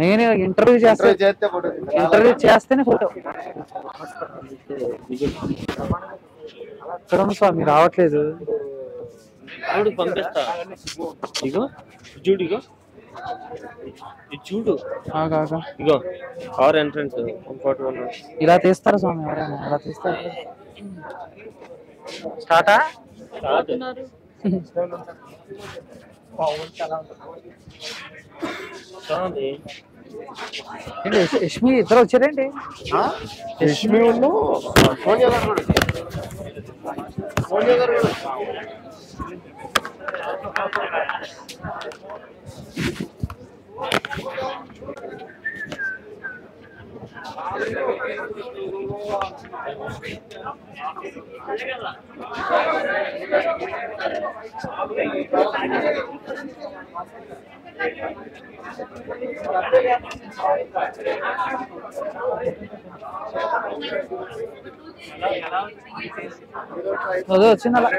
నేను ఇంటర్వ్యూ చేస్తేనే ఫోటో ఇక్కడ స్వామి రావట్లేదు. పంపిస్తా. ఇగో చూడు, ఇగో చూడు, ఇగో కార్ ఎంట్రన్స్ ఇలా తీస్తారా స్వామి? ఎవరైనా ఇలా తీస్తారు? స్టార్టా? యష్మి ఇద్దరు వచ్చారేంటి? యష్మి అదే వచ్చింది అలా.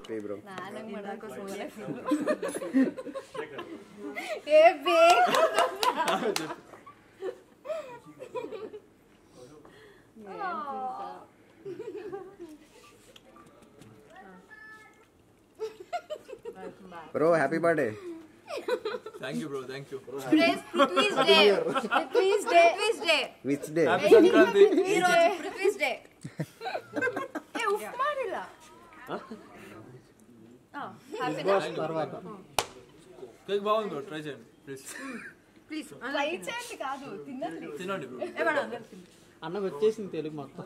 bro. Bro, happy birthday. Thank you, bro. Thank you. Please day. Which day? Happy Sankranti. Prithvi's day. Hey, uff marilla. Happy birthday. Cake బాగుంది bro. Try చేయండి please. Please. Try చేయండి కాదు తినండి. తినండి bro. ఏమన్నా అన్నకు వచ్చేసింది తెలుగు మొత్తం.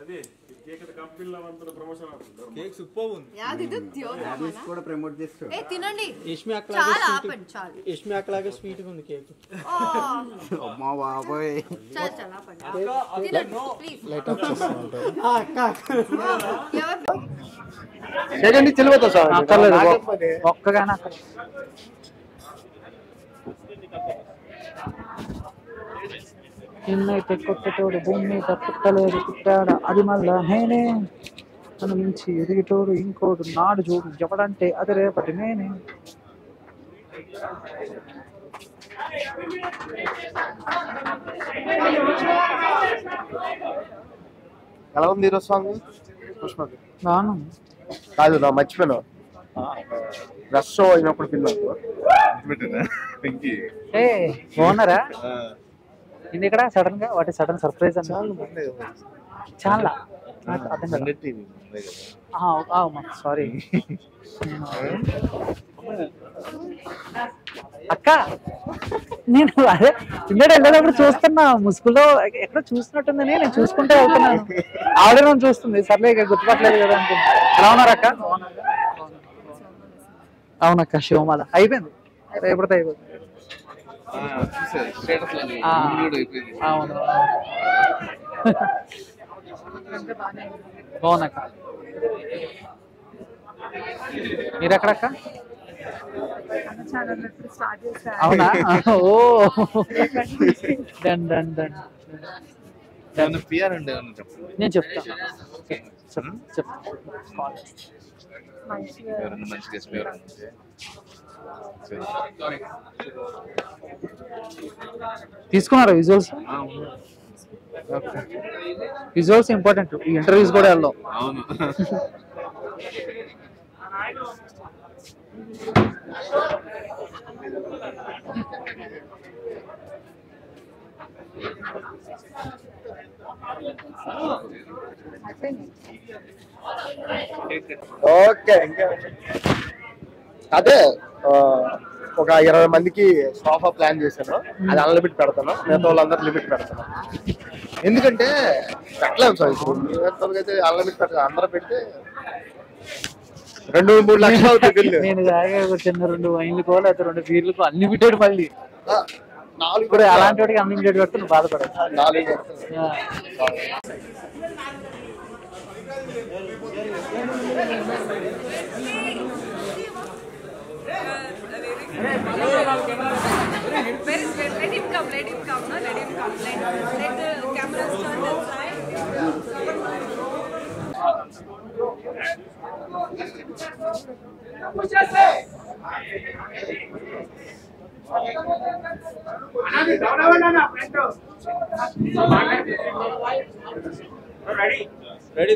అదే కేక్ కంపెనీలో అంతా ప్రమోషన్ అవుతుంది. కేక్ సూపర్ ఉంది. యాది దిత్యో యాదిస్ కూడా ప్రమోట్ చేస్తారు. ఏ తినండి. యష్మి అక్కలాగే చాలా ఆపండి చాలు. యష్మి అక్కలాగే స్వీట్ గా ఉంది కేక్. అమ్మా బాబాయ్. చాలా చాలా ఆపండి. తినండి ప్లీజ్. లైట్ ఆఫ్ చేస్తాను. అక్క చేయండి తెలియదు సార్. అక్కర్లేదు ఒక్కగానే అక్కడ. నిన్నైతే కొట్టేటోడు భూమి మీద పుట్టలేదు పుట్టాడ అది మళ్ళా నేనే తన నుంచి ఎదిగేటోడు ఇంకోడు నాడు చూడు ఎవడంటే అది రేపటి నేనే. ఎలా ఉంది ఈరోజు సాంగ్? బాను కాదు నా మర్చిపోయినా రష్ షో అయినప్పుడు పిల్లలు ఏ బాగున్నారా? ఇది ఇక్కడ సడన్ గా వాటి సడన్ సర్ప్రైజ్ అన్న చాలా అర్థం సారీ అక్క. నేను అదే ఇండియా వెళ్ళేటప్పుడు చూస్తున్నా ముసుగులో ఎక్కడ చూసినట్టుందని నేను చూసుకుంటే వెళ్తున్నాను. ఆవిడ నన్ను చూస్తుంది. సర్లే గుర్తుపట్టలేదు కదా అనుకుంటా. ఎలా ఉన్నారు అక్క? అవునక్క శివమాల అయిపోయింది రేపటితో అయిపోయింది. అవును బాగున్నాక. మీరెక్కడక్క? అవునా? ఓ డన్ డన్ డన్. నేను చెప్తాను తీసుకున్నారా విజువల్స్? Visuals important. ఈ ఇంటర్వ్యూస్ కూడా వెళ్దాం. ఓకే ఇంకా అదే ఒక 20 మందికి సోఫా ప్లాన్ చేశాను. అది అన్లిమిట్ పెడతాను, మిగతా వాళ్ళందరూ లిమిట్ పెడతాను. ఎందుకంటే పెట్టలేము సార్ ఇప్పుడు అయితే అన్లిమిట్ పెట్టాలి. అందరూ పెడితే 2-3 లక్షలు అవుతుంది బిల్లు. నేను చిన్న 2 వైన్లకో లేకపోతే 2 బీర్లకో అన్లిమిటెడ్ మళ్ళీ 4 ఇప్పుడు అలాంటి వాడికి అన్లిమిటెడ్ పెడితే నువ్వు బాధపడదు. 4 Let him come. No, let him come. Let the cameras turn that side. Ready?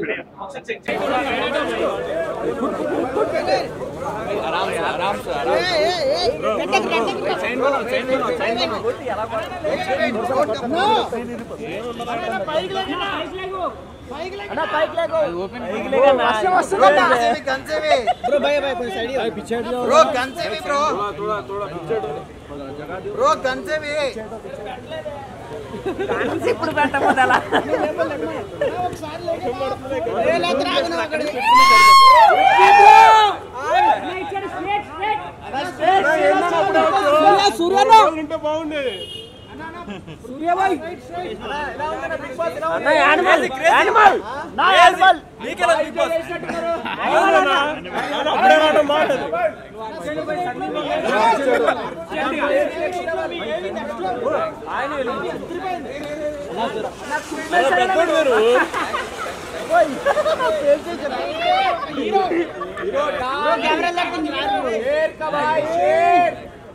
आराम से ఇప్పుడు పెట్టబోదలా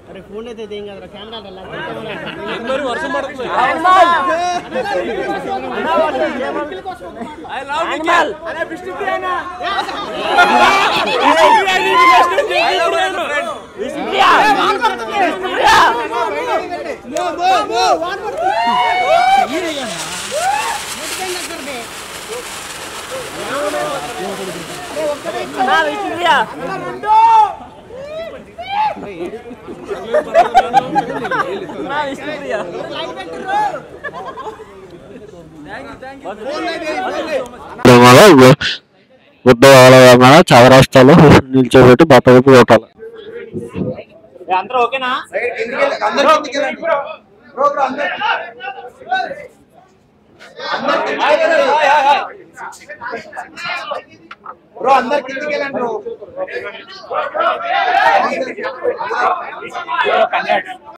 अरे फोन दे देंगे कैमरा वर्षम చౌరాస్తాలో నిల్చోబెట్టి బట్టవైపు కొట్టాలి. అందరూ ఓకేనా? బ్రో అందరు కిందికి వెళ్ళండి బ్రో.